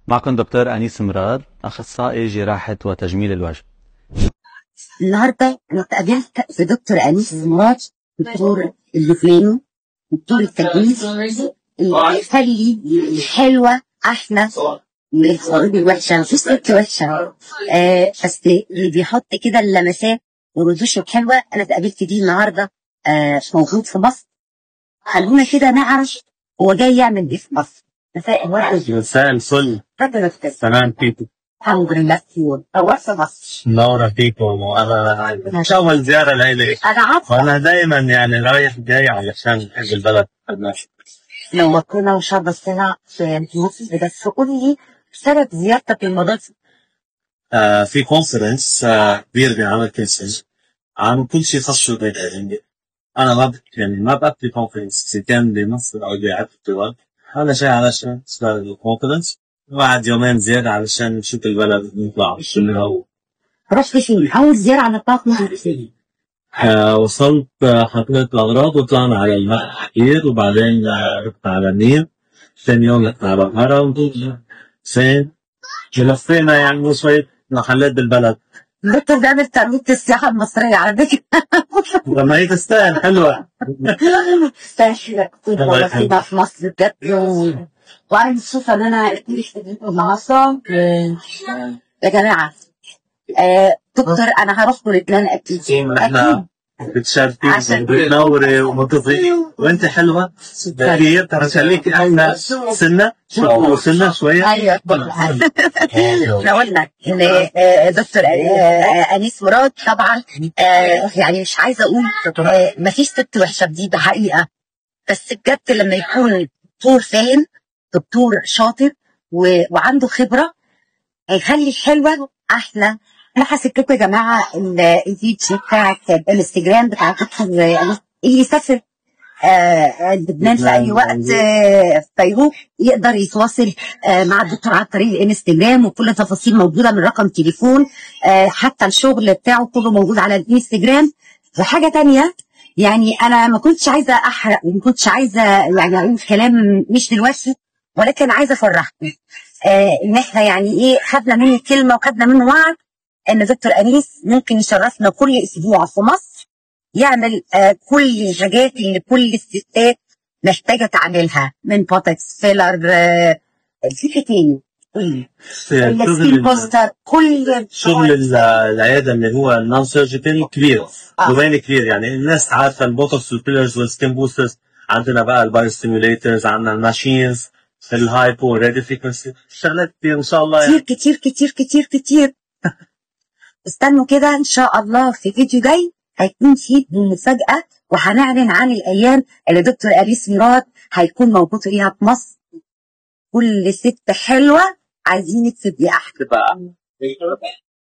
معكم دكتور أنيس مراد، أخصائي جراحة وتجميل الوجه. النهارده أنا اتقابلت بدكتور أنيس مراد، دكتور اللبناني، دكتور التجميل اللي بيخلي الحلوة أحلى من الخروج الوحشة. مفيش ست وحشة، بس اللي بيحط كده اللمسات والردوش الحلوة. أنا اتقابلت دي النهارده، موجود في مصر. خلونا كده نعرف هو جاي يعمل إيه في مصر. مساء الورد. مساء الفل. تمام فيكم؟ الحمد لله كتير. نورت مصر. منورة فيكم، وأنا مش أول زيارة لإلي، أنا عارفة. وأنا دايما يعني رايح جاي علشان أحب البلد الناس. نورتنا وشرفتنا في مصر، بس قول لي سبب زيارتك للمدرسة. في كونفرنس كبير بينعمل كل سنة عن كل شيء خاص بالعلم. أنا ما بقضي كونفرنس إذا كان بمصر أو بعدة دول. أنا جاي علشان الكونفرنس، وبعد يومين زيادة علشان نشوف البلد ونطلع بالهواء. رحت فين؟ أول زيارة على طاقة فين؟ وصلت، حطيت الأغراض وطلعنا على المحيط، وبعدين رحنا على النيل. ثاني يوم رحنا على الهرم. فين لفينا يعني شوية محلات بالبلد. الدكتور بيعمل ترويج السياحة المصرية على فكرة. لما هي تستاهل، حلوة. تستاهل والله في مصر بجد. وأنا مبسوطة إن أنا النهارده يا جماعة. دكتور أنا هروح لبنان أكيد. احنا بتشاركين وبتنوري وبتضيفي، وانت حلوه كثير. خليكي احنا سنه شويه. ايوه احنا قلنا ان دكتور انيس مراد طبعا، يعني مش عايزه اقول مفيش ست وحشه، دي حقيقه، بس بجد لما يكون دكتور فاهم، دكتور شاطر وعنده خبره، هيخلي الحلوه احلى. انا حسيت لكم يا جماعه الفيديو بتاعت الانستجرام بتاع دكتور اللي يسافر لبنان في اي وقت فيروح يقدر يتواصل مع الدكتور عن طريق الانستجرام، وكل التفاصيل موجوده من رقم تليفون، حتى الشغل بتاعه كله موجود على الانستجرام. وحاجه تانية، يعني انا ما كنتش عايزه احرق وما كنتش عايزه يعني اقول كلام مش دلوقتي، ولكن عايزه افرحكم ان احنا يعني ايه خدنا منه كلمه وخدنا منه وعد ان دكتور انيس ممكن يشرفنا كل اسبوع في مصر، يعمل كل الحاجات اللي كل الستات محتاجه تعملها، من بوتكس، فيلر، في تاني السكين بوستر، كل شغل العياده اللي هو النون سيرجيكال كبير، دومين كبير. يعني الناس عارفه البوتوكس والفيلرز والسكين بوسترز. عندنا بقى البايو ستيموليترز، عندنا الماشينز، الهايبو راديو فريكونسي، شغلات كتير ان شاء الله يعني. كتير كتير كتير كتير. استنوا كده ان شاء الله في فيديو جاي هيكون فيه مفاجأة، وهنعلن عن الأيام اللي دكتور أنيس مراد هيكون موجود فيها في مصر. كل ست حلوة عايزينك تبقي أحلى بقى.